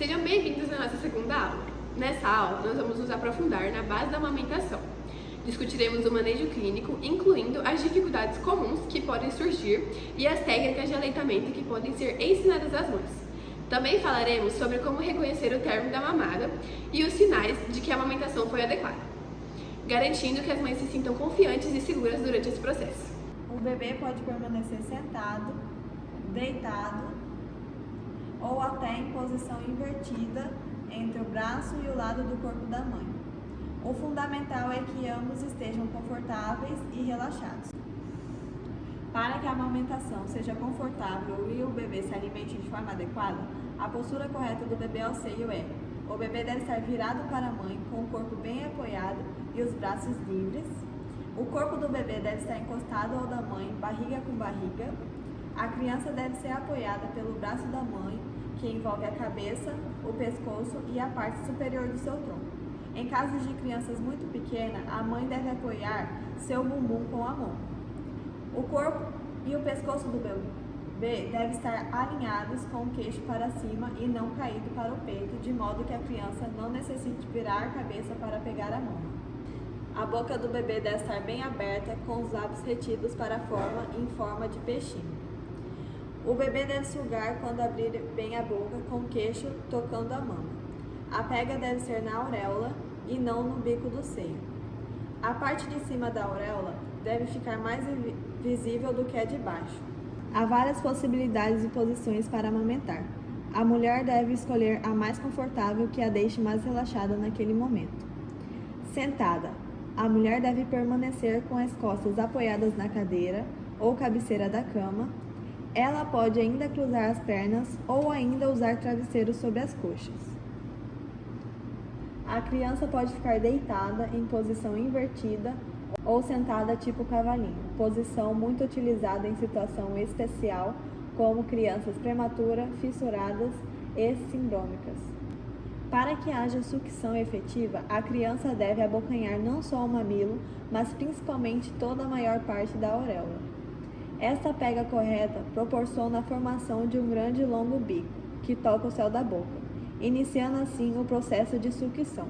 Sejam bem-vindos à nossa segunda aula. Nessa aula, nós vamos nos aprofundar na base da amamentação. Discutiremos o manejo clínico, incluindo as dificuldades comuns que podem surgir e as técnicas de aleitamento que podem ser ensinadas às mães. Também falaremos sobre como reconhecer o término da mamada e os sinais de que a amamentação foi adequada, garantindo que as mães se sintam confiantes e seguras durante esse processo. O bebê pode permanecer sentado, deitado ou até em posição invertida entre o braço e o lado do corpo da mãe. O fundamental é que ambos estejam confortáveis e relaxados. Para que a amamentação seja confortável e o bebê se alimente de forma adequada, a postura correta do bebê ao seio é: o bebê deve estar virado para a mãe com o corpo bem apoiado e os braços livres. O corpo do bebê deve estar encostado ao da mãe, barriga com barriga. A criança deve ser apoiada pelo braço da mãe, que envolve a cabeça, o pescoço e a parte superior do seu tronco. Em casos de crianças muito pequenas, a mãe deve apoiar seu bumbum com a mão. O corpo e o pescoço do bebê devem estar alinhados com o queixo para cima e não caído para o peito, de modo que a criança não necessite virar a cabeça para pegar a mama. A boca do bebê deve estar bem aberta, com os lábios retidos para a forma em forma de peixinho. O bebê deve sugar quando abrir bem a boca, com o queixo tocando a mama. A pega deve ser na auréola e não no bico do seio. A parte de cima da auréola deve ficar mais visível do que a de baixo. Há várias possibilidades e posições para amamentar. A mulher deve escolher a mais confortável que a deixe mais relaxada naquele momento. Sentada. A mulher deve permanecer com as costas apoiadas na cadeira ou cabeceira da cama. Ela pode ainda cruzar as pernas ou ainda usar travesseiro sobre as coxas. A criança pode ficar deitada em posição invertida ou sentada tipo cavalinho, posição muito utilizada em situação especial, como crianças prematuras, fissuradas e sindrômicas. Para que haja sucção efetiva, a criança deve abocanhar não só o mamilo, mas principalmente toda a maior parte da auréola. Esta pega correta proporciona a formação de um grande e longo bico, que toca o céu da boca, iniciando assim o processo de sucção.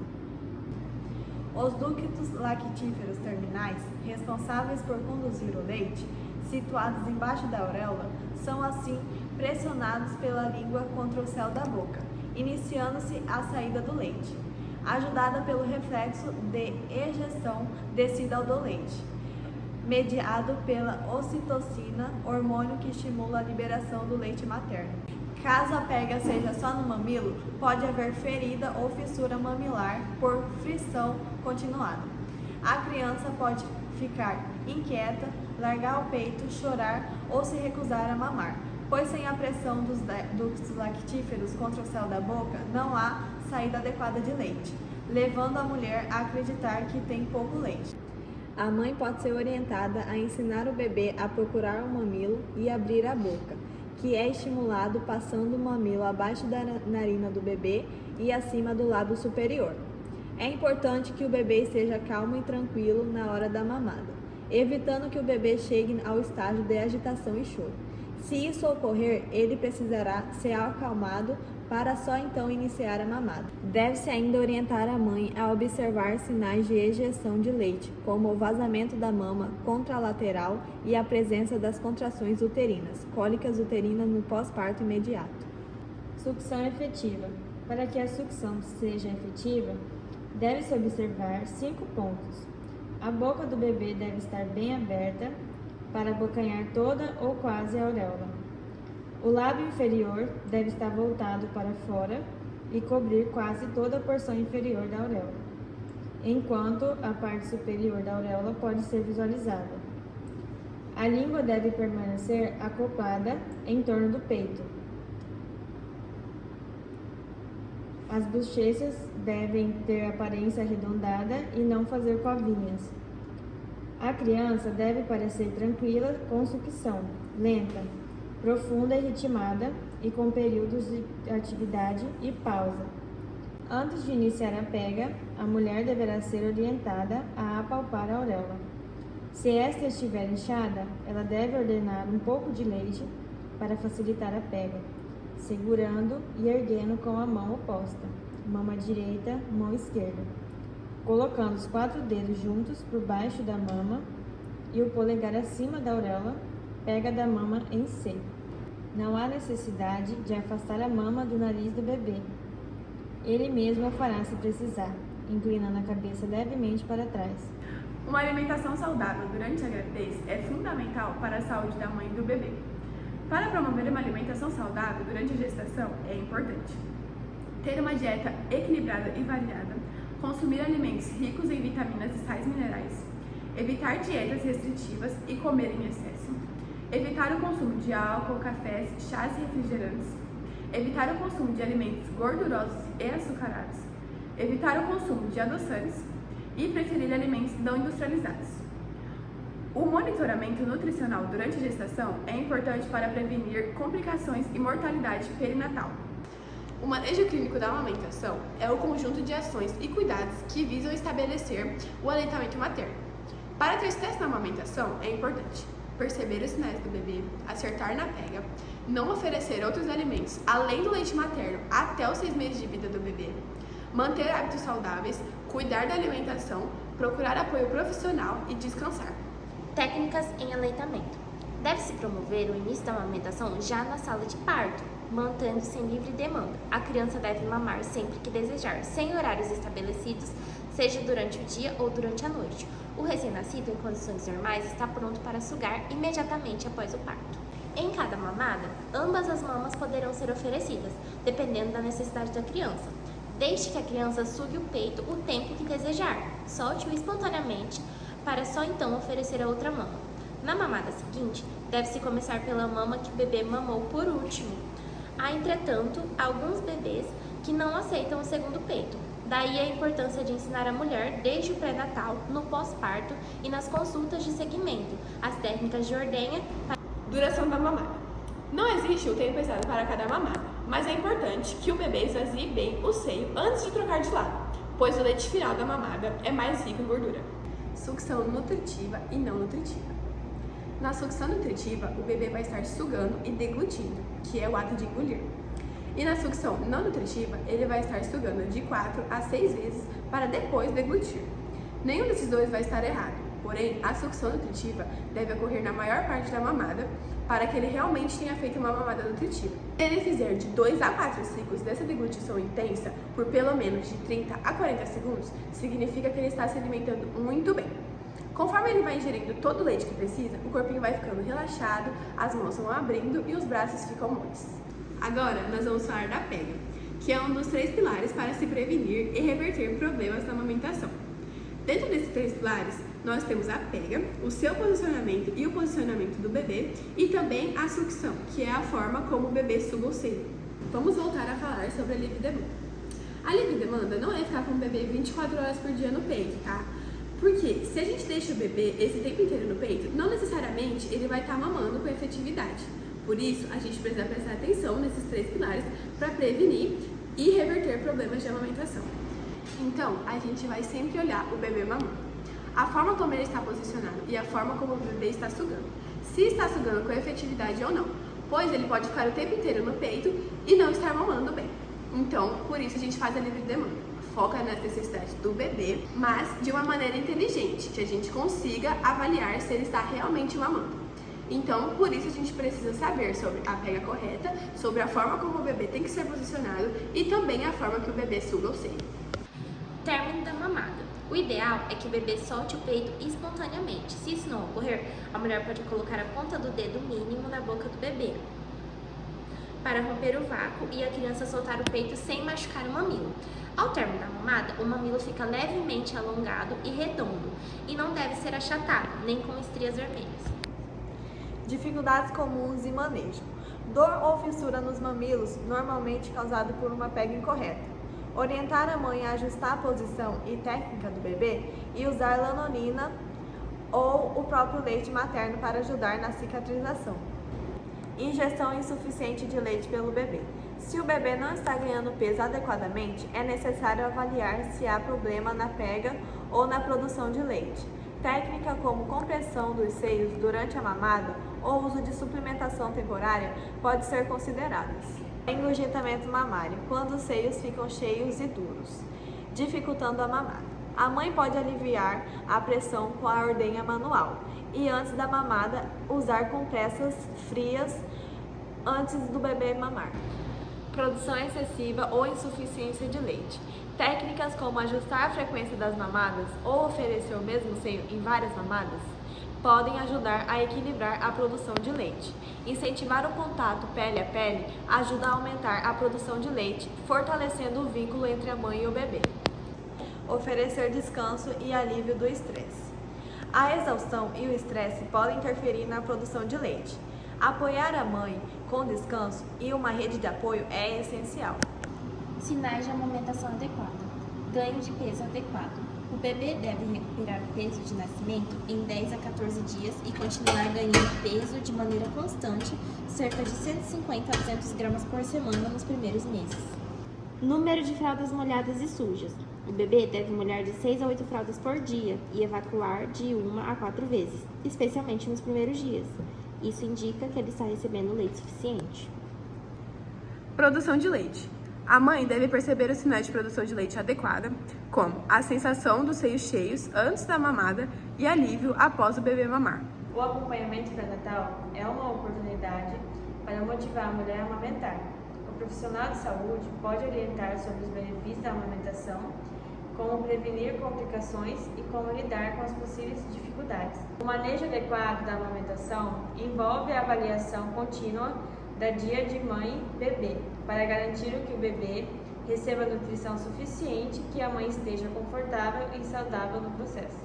Os ductos lactíferos terminais, responsáveis por conduzir o leite, situados embaixo da auréola, são assim pressionados pela língua contra o céu da boca, iniciando-se a saída do leite, ajudada pelo reflexo de ejeção descida do leite, mediado pela ocitocina, hormônio que estimula a liberação do leite materno. Caso a pega seja só no mamilo, pode haver ferida ou fissura mamilar por frição continuada. A criança pode ficar inquieta, largar o peito, chorar ou se recusar a mamar, pois sem a pressão dos ductos lactíferos contra o céu da boca, não há saída adequada de leite, levando a mulher a acreditar que tem pouco leite. A mãe pode ser orientada a ensinar o bebê a procurar o mamilo e abrir a boca, que é estimulado passando o mamilo abaixo da narina do bebê e acima do lábio superior. É importante que o bebê esteja calmo e tranquilo na hora da mamada, evitando que o bebê chegue ao estágio de agitação e choro. Se isso ocorrer, ele precisará ser acalmado para só então iniciar a mamada. Deve-se ainda orientar a mãe a observar sinais de ejeção de leite, como o vazamento da mama contralateral e a presença das contrações uterinas, cólicas uterinas no pós-parto imediato. Sucção efetiva. Para que a sucção seja efetiva, deve-se observar 5 pontos. A boca do bebê deve estar bem aberta para abocanhar toda ou quase a auréola. O lábio inferior deve estar voltado para fora e cobrir quase toda a porção inferior da auréola, enquanto a parte superior da auréola pode ser visualizada. A língua deve permanecer acoplada em torno do peito. As bochechas devem ter aparência arredondada e não fazer covinhas. A criança deve parecer tranquila com sucção, lenta, profunda e ritmada e com períodos de atividade e pausa. Antes de iniciar a pega, a mulher deverá ser orientada a apalpar a auréola. Se esta estiver inchada, ela deve ordenar um pouco de leite para facilitar a pega. segurando e erguendo com a mão oposta, mama direita, mão esquerda, colocando os 4 dedos juntos por baixo da mama e o polegar acima da auréola, pega da mama em C. Não há necessidade de afastar a mama do nariz do bebê. Ele mesmo o fará se precisar, inclinando a cabeça levemente para trás. Uma alimentação saudável durante a gravidez é fundamental para a saúde da mãe e do bebê. Para promover uma alimentação saudável durante a gestação é importante ter uma dieta equilibrada e variada, consumir alimentos ricos em vitaminas e sais minerais, evitar dietas restritivas e comer em excesso, evitar o consumo de álcool, cafés, chás e refrigerantes, evitar o consumo de alimentos gordurosos e açucarados, evitar o consumo de adoçantes e preferir alimentos não industrializados. O monitoramento nutricional durante a gestação é importante para prevenir complicações e mortalidade perinatal. O manejo clínico da amamentação é o conjunto de ações e cuidados que visam estabelecer o aleitamento materno. Para ter sucesso na amamentação, é importante perceber os sinais do bebê, acertar na pega, não oferecer outros alimentos além do leite materno até os 6 meses de vida do bebê, manter hábitos saudáveis, cuidar da alimentação, procurar apoio profissional e descansar. Técnicas em aleitamento. Deve-se promover o início da amamentação já na sala de parto, mantendo-se em livre demanda. A criança deve mamar sempre que desejar, sem horários estabelecidos, seja durante o dia ou durante a noite. O recém-nascido, em condições normais, está pronto para sugar imediatamente após o parto. Em cada mamada, ambas as mamas poderão ser oferecidas, dependendo da necessidade da criança. Deixe que a criança sugue o peito o tempo que desejar. Solte-o espontaneamente para só então oferecer a outra mama. Na mamada seguinte, deve-se começar pela mama que o bebê mamou por último. Há, entretanto, alguns bebês que não aceitam o segundo peito. Daí a importância de ensinar a mulher, desde o pré-natal, no pós-parto e nas consultas de seguimento, as técnicas de ordenha. Duração da mamada. Não existe o tempo exato para cada mamada, mas é importante que o bebê esvazie bem o seio antes de trocar de lado, pois o leite final da mamada é mais rico em gordura. Sucção nutritiva e não nutritiva. Na sucção nutritiva, o bebê vai estar sugando e deglutindo, que é o ato de engolir. E na sucção não nutritiva, ele vai estar sugando de 4 a 6 vezes para depois deglutir. Nenhum desses dois vai estar errado, porém, a sucção nutritiva deve ocorrer na maior parte da mamada para que ele realmente tenha feito uma mamada nutritiva. Se ele fizer de 2 a 4 ciclos dessa deglutição intensa por pelo menos de 30 a 40 segundos, significa que ele está se alimentando muito bem. Conforme ele vai ingerindo todo o leite que precisa, o corpinho vai ficando relaxado, as mãos vão abrindo e os braços ficam moles. Agora, nós vamos falar da pega, que é um dos 3 pilares para se prevenir e reverter problemas na amamentação. Dentro desses 3 pilares, nós temos a pega, o seu posicionamento e o posicionamento do bebê, e também a sucção, que é a forma como o bebê suga o seio. Vamos voltar a falar sobre a livre demanda. A livre demanda não é ficar com o bebê 24 horas por dia no peito, tá? Porque se a gente deixa o bebê esse tempo inteiro no peito, não necessariamente ele vai estar mamando com efetividade. Por isso, a gente precisa prestar atenção nesses 3 pilares para prevenir e reverter problemas de amamentação. Então, a gente vai sempre olhar o bebê mamando, a forma como ele está posicionado e a forma como o bebê está sugando. Se está sugando com efetividade ou não, pois ele pode ficar o tempo inteiro no peito e não estar mamando bem. Então, por isso a gente faz a livre demanda. Foca nas necessidades do bebê, mas de uma maneira inteligente, que a gente consiga avaliar se ele está realmente mamando. Então, por isso a gente precisa saber sobre a pega correta, sobre a forma como o bebê tem que ser posicionado e também a forma que o bebê suga o seio. Término da mamada. O ideal é que o bebê solte o peito espontaneamente. Se isso não ocorrer, a mulher pode colocar a ponta do dedo mínimo na boca do bebê para romper o vácuo e a criança soltar o peito sem machucar o mamilo. Ao término da mamada, o mamilo fica levemente alongado e redondo e não deve ser achatado, nem com estrias vermelhas. Dificuldades comuns e manejo. Dor ou fissura nos mamilos, normalmente causado por uma pega incorreta. Orientar a mãe a ajustar a posição e técnica do bebê e usar lanolina ou o próprio leite materno para ajudar na cicatrização. Ingestão insuficiente de leite pelo bebê. Se o bebê não está ganhando peso adequadamente, é necessário avaliar se há problema na pega ou na produção de leite. Técnica como compressão dos seios durante a mamada ou uso de suplementação temporária pode ser consideradas. Engurgitamento mamário, quando os seios ficam cheios e duros, dificultando a mamada. A mãe pode aliviar a pressão com a ordenha manual e antes da mamada usar compressas frias antes do bebê mamar. Produção excessiva ou insuficiência de leite. Técnicas como ajustar a frequência das mamadas ou oferecer o mesmo seio em várias mamadas podem ajudar a equilibrar a produção de leite. Incentivar o contato pele a pele ajuda a aumentar a produção de leite, fortalecendo o vínculo entre a mãe e o bebê. Oferecer descanso e alívio do estresse. A exaustão e o estresse podem interferir na produção de leite. Apoiar a mãe com descanso e uma rede de apoio é essencial. Sinais de amamentação adequada. Ganho de peso adequado. O bebê deve recuperar o peso de nascimento em 10 a 14 dias e continuar ganhando peso de maneira constante, cerca de 150 a 200 gramas por semana nos primeiros meses. Número de fraldas molhadas e sujas. O bebê deve molhar de 6 a 8 fraldas por dia e evacuar de 1 a 4 vezes, especialmente nos primeiros dias. Isso indica que ele está recebendo leite suficiente. Produção de leite. A mãe deve perceber os sinais de produção de leite adequada, como a sensação dos seios cheios antes da mamada e alívio após o bebê mamar. O acompanhamento pré-natal é uma oportunidade para motivar a mulher a amamentar. O profissional de saúde pode orientar sobre os benefícios da amamentação, como prevenir complicações e como lidar com as possíveis dificuldades. O manejo adequado da amamentação envolve a avaliação contínua da dia de mãe-bebê, para garantir que o bebê receba nutrição suficiente e que a mãe esteja confortável e saudável no processo.